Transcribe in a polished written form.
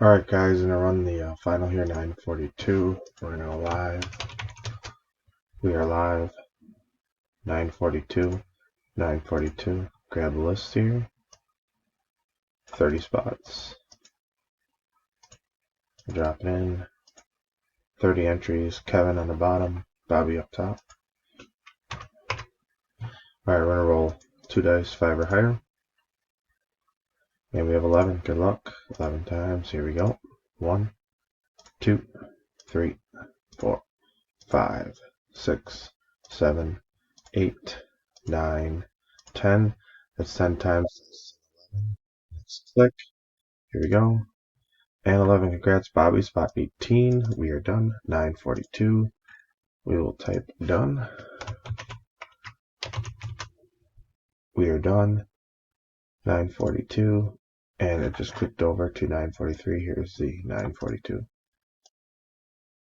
Alright guys, I'm going to run the final here, 9:42. We're now live. We are live. 9:42. 9:42. Grab the list here. 30 spots. Drop it in. 30 entries. Kevin on the bottom. Bobby up top. Alright, we're going to roll 2 dice, 5 or higher. And we have 11. Good luck. 11 times. Here we go. 1, 2, 3, 4, 5, 6, 7, 8, 9, 10. That's 10 times 11. Let's click. Here we go. And 11. Congrats, Bobby. Spot 18. We are done. 9:42. We will type done. We are done. 9:42. And it just clicked over to 9:43. Here's the 9:42.